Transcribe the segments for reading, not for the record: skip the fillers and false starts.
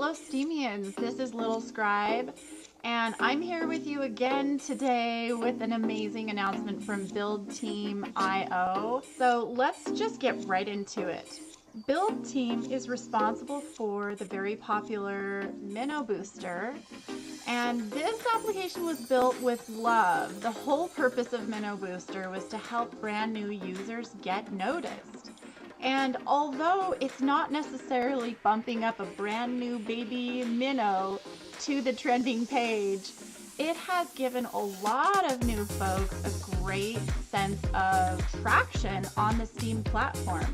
fellow Steemians, this is Little Scribe, and I'm here with you again today with an amazing announcement from Build Team IO. So let's just get right into it. Build Team is responsible for the very popular Minnow Booster, and this application was built with love. The whole purpose of Minnow Booster was to help brand new users get noticed. And although it's not necessarily bumping up a brand new baby minnow to the trending page, it has given a lot of new folks a great sense of traction on the Steam platform.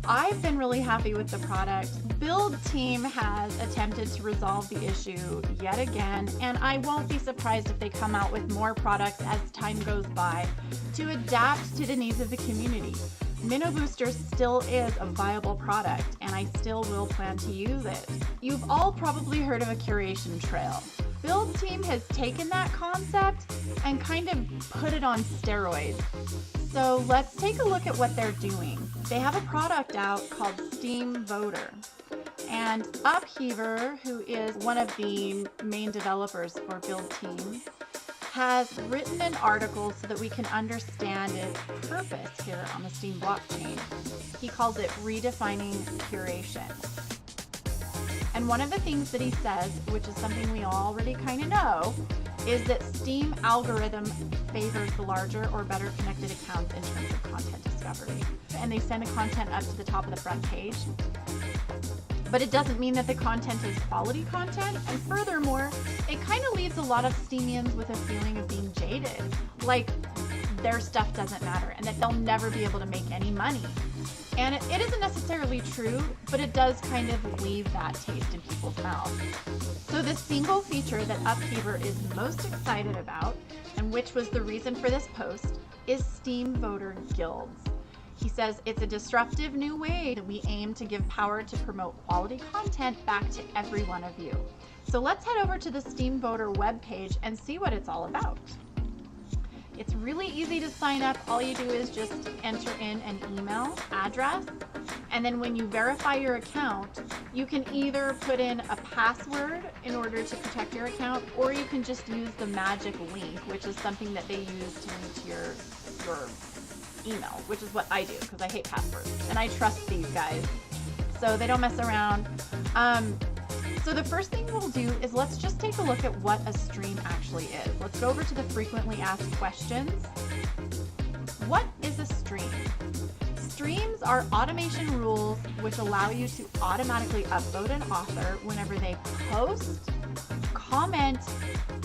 I've been really happy with the product. Build Team has attempted to resolve the issue yet again, and I won't be surprised if they come out with more products as time goes by to adapt to the needs of the community. Minnow Booster still is a viable product, and I still will plan to use it. You've all probably heard of a curation trail. Build Team has taken that concept and kind of put it on steroids. So let's take a look at what they're doing. They have a product out called Steemvoter. And Upheaver, who is one of the main developers for Build Team, has written an article so that we can understand its purpose here on the Steem blockchain. He calls it redefining curation. And one of the things that he says, which is something we already kind of know, is that Steem algorithm favors the larger or better connected accounts in terms of content discovery. And they send the content up to the top of the front page. But it doesn't mean that the content is quality content, and furthermore, it kind of leaves a lot of Steemians with a feeling of being jaded, like their stuff doesn't matter and that they'll never be able to make any money. And it isn't necessarily true, but it does kind of leave that taste in people's mouths. So the single feature that Upheaver is most excited about, and which was the reason for this post, is Steemvoter guilds. He says it's a disruptive new way that we aim to give power to promote quality content back to every one of you. So let's head over to the Steemvoter webpage and see what it's all about. It's really easy to sign up. All you do is just enter in an email address, and then when you verify your account, you can either put in a password in order to protect your account, or you can just use the magic link, which is something that they use to link to your email, which is what I do because I hate passwords and I trust these guys, so they don't mess around. So the first thing we'll do is let's just take a look at what a stream actually is. Let's go over to the frequently asked questions. What is a stream? Streams are automation rules which allow you to automatically upvote an author whenever they post, comment,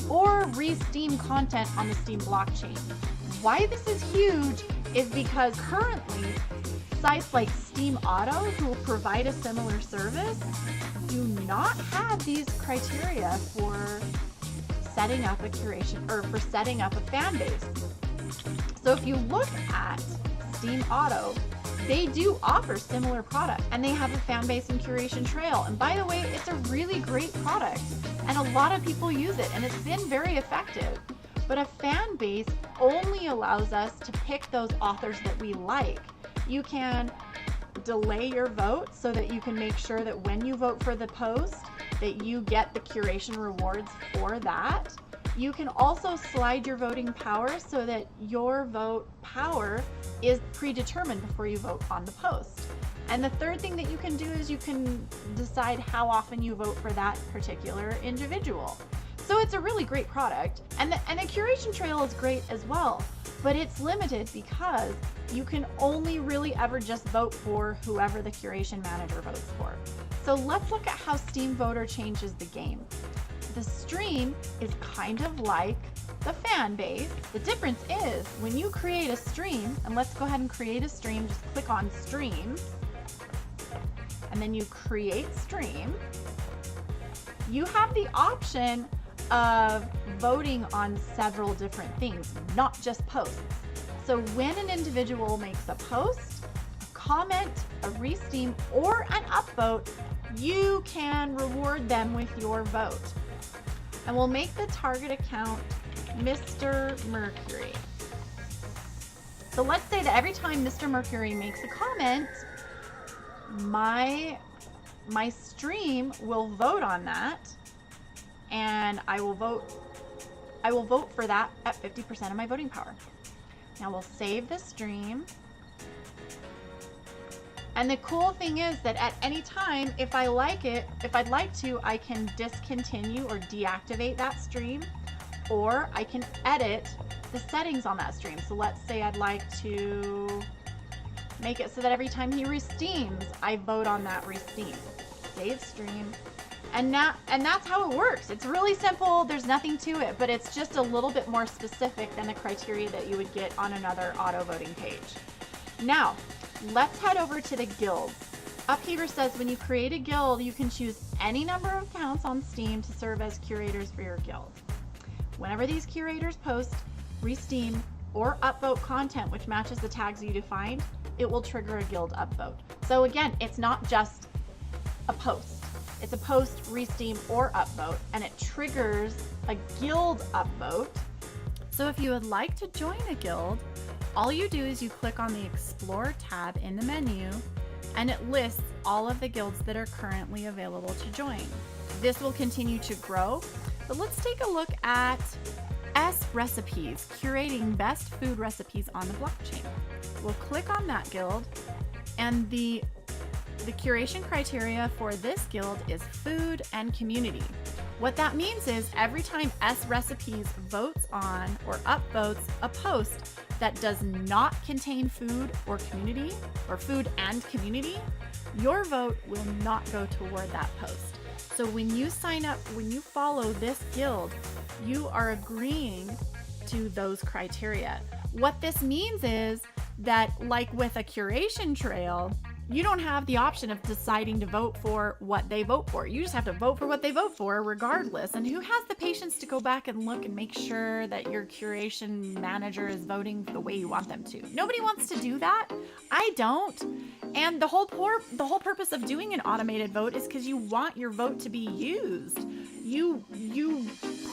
or re-Steem content on the Steem blockchain. Why this is huge is because currently sites like Steem Auto, who provide a similar service, do not have these criteria for setting up a curation or for setting up a fan base. So if you look at Steem Auto, they do offer similar products, and they have a fan base and curation trail. And by the way, it's a really great product and a lot of people use it, and it's been very effective. But a fan base only allows us to pick those authors that we like. You can delay your vote so that you can make sure that when you vote for the post that you get the curation rewards for that. You can also slide your voting power so that your vote power is predetermined before you vote on the post. And the third thing that you can do is you can decide how often you vote for that particular individual. So it's a really great product, and the curation trail is great as well, but it's limited because you can only really ever just vote for whoever the curation manager votes for. So let's look at how Steemvoter changes the game. The stream is kind of like the fan base. The difference is when you create a stream, and let's go ahead and create a stream, just click on stream, and then you create stream, you have the option of voting on several different things, not just posts. So when an individual makes a post, a comment, a re-Steem, or an upvote, you can reward them with your vote. And we'll make the target account Mr. Mercury. So let's say that every time Mr. Mercury makes a comment, my my stream will vote on that, and I will vote for that at 50% of my voting power. Now we'll save the stream. And the cool thing is that at any time, if I like it, if I'd like to, I can discontinue or deactivate that stream, or I can edit the settings on that stream. So let's say I'd like to make it so that every time he re-steams, I vote on that re-steam. Save stream. And that's how it works. It's really simple. There's nothing to it, but it's just a little bit more specific than the criteria that you would get on another auto voting page. Now, let's head over to the guilds. Up here says when you create a guild, you can choose any number of accounts on Steam to serve as curators for your guild. Whenever these curators post, re-steam, or upvote content which matches the tags you defined, it will trigger a guild upvote. So again, it's not just a post. It's a post, re-steam, or upvote, and it triggers a guild upvote. So if you would like to join a guild, all you do is you click on the Explore tab in the menu, and it lists all of the guilds that are currently available to join. This will continue to grow, but let's take a look at S Recipes, curating best food recipes on the blockchain. We'll click on that guild, and the curation criteria for this guild is food and community. What that means is every time S Recipes votes on or upvotes a post that does not contain food or community, or food and community, your vote will not go toward that post. So when you sign up, when you follow this guild, you are agreeing to those criteria. What this means is that, like with a curation trail, you don't have the option of deciding to vote for what they vote for. You just have to vote for what they vote for regardless. And who has the patience to go back and look and make sure that your curation manager is voting the way you want them to? Nobody wants to do that. I don't. And the whole purpose of doing an automated vote is because you want your vote to be used. You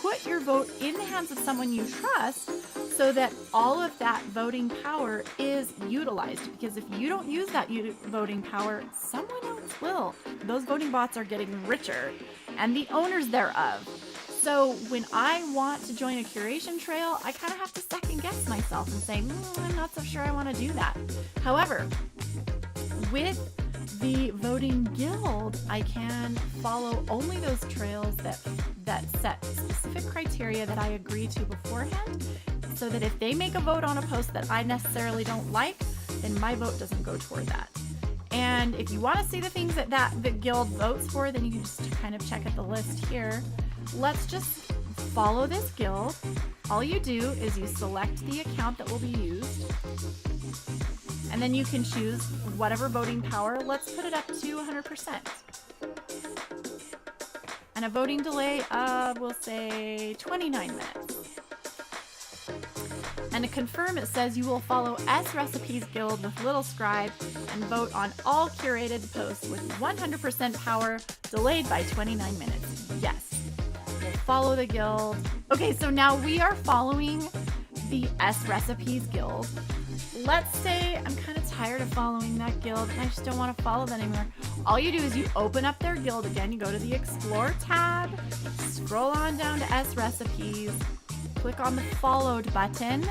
put your vote in the hands of someone you trust so that all of that voting power is utilized. Because if you don't use that voting power, someone else will. Those voting bots are getting richer, and the owners thereof. So when I want to join a curation trail, I kind of have to second guess myself and say, I'm not so sure I want to do that. However, with the voting guild, I can follow only those trails that set specific criteria that I agree to beforehand, so that if they make a vote on a post that I necessarily don't like, then my vote doesn't go toward that. And if you want to see the things that the guild votes for, then you can just kind of check at the list here. Let's just follow this guild. All you do is you select the account that will be used, and then you can choose whatever voting power. Let's put it up to 100%. And a voting delay of, we'll say, 29 minutes. And to confirm, it says you will follow S Recipes Guild with Little Scribe and vote on all curated posts with 100% power, delayed by 29 minutes. Yes, we'll follow the guild. Okay, so now we are following the S Recipes Guild. Let's say I'm kind of tired of following that guild and I just don't want to follow that anymore. All you do is you open up their guild again, you go to the Explore tab, scroll on down to S Recipes, click on the followed button,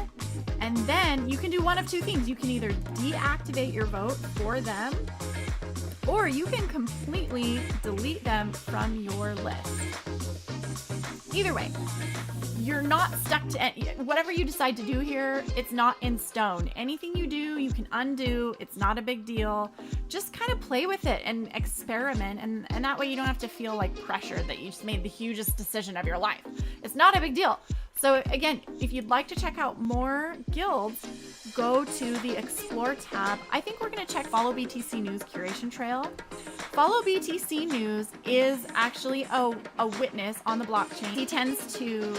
and then you can do one of two things. You can either deactivate your vote for them, or you can completely delete them from your list. Either way, you're not stuck to whatever you decide to do here. It's not in stone. Anything you do, you can undo. It's not a big deal. Just kind of play with it and experiment, and that way you don't have to feel like pressure that you just made the hugest decision of your life. It's not a big deal. So again, if you'd like to check out more guilds, go to the Explore tab. I think we're going to check Follow BTC News Curation Trail. Follow BTC News is actually a witness on the blockchain. He tends to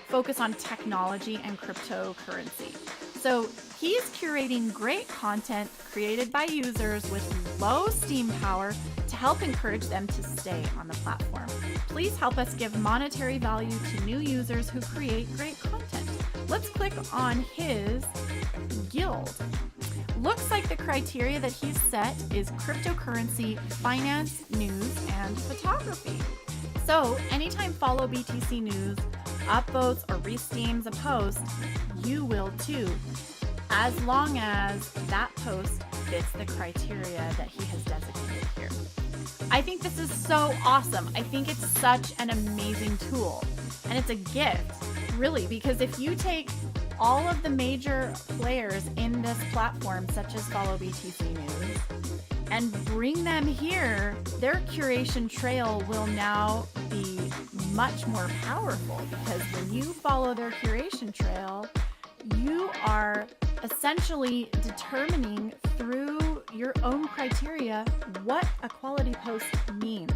focus on technology and cryptocurrency. So he's curating great content created by users with low Steam power to help encourage them to stay on the platform. Please help us give monetary value to new users who create great content. Let's click on his guild. looks like the criteria that he's set is cryptocurrency, finance, news, and photography. So anytime Follow BTC News upvotes or resteams a post, you will too, as long as that post fits the criteria that he has designated here. I think this is so awesome. I think it's such an amazing tool, and it's a gift, really, because if you take all of the major players in this platform, such as Follow BTC News, and bring them here, their curation trail will now be much more powerful, because when you follow their curation trail, you are essentially determining through your own criteria what a quality post means.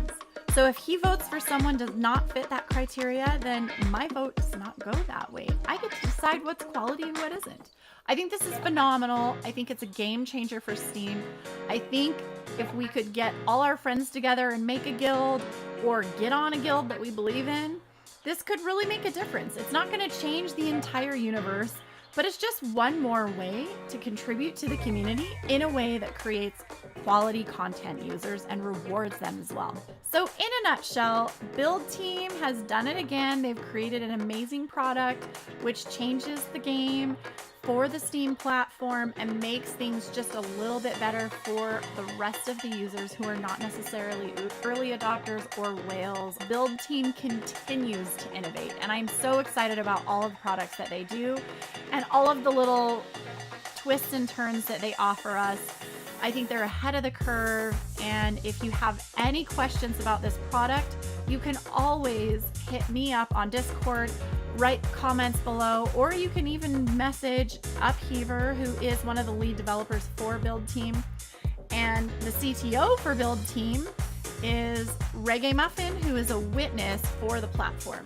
So if he votes for someone does not fit that criteria, then my vote does not go that way. I get to decide what's quality and what isn't. I think this is phenomenal. I think it's a game changer for Steem. I think if we could get all our friends together and make a guild, or get on a guild that we believe in, this could really make a difference. It's not going to change the entire universe, but it's just one more way to contribute to the community in a way that creates quality content users and rewards them as well. So in a nutshell, Build Team has done it again. They've created an amazing product which changes the game for the Steem platform and makes things just a little bit better for the rest of the users who are not necessarily early adopters or whales. Build Team continues to innovate, and I'm so excited about all of the products that they do and all of the little twists and turns that they offer us. I think they're ahead of the curve, and if you have any questions about this product, you can always hit me up on Discord, write comments below, or you can even message Upheaver, who is one of the lead developers for Build Team. And the CTO for Build Team is Reggae Muffin, who is a witness for the platform.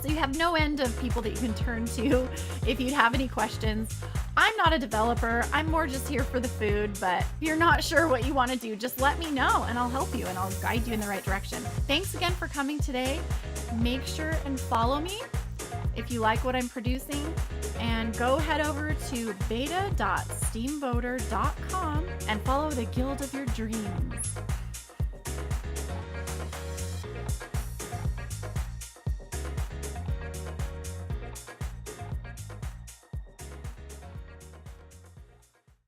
So you have no end of people that you can turn to if you'd have any questions. I'm not a developer, I'm more just here for the food, but if you're not sure what you want to do, just let me know and I'll help you and I'll guide you in the right direction. Thanks again for coming today. Make sure and follow me if you like what I'm producing, and go head over to beta.steemvoter.com and follow the guild of your dreams.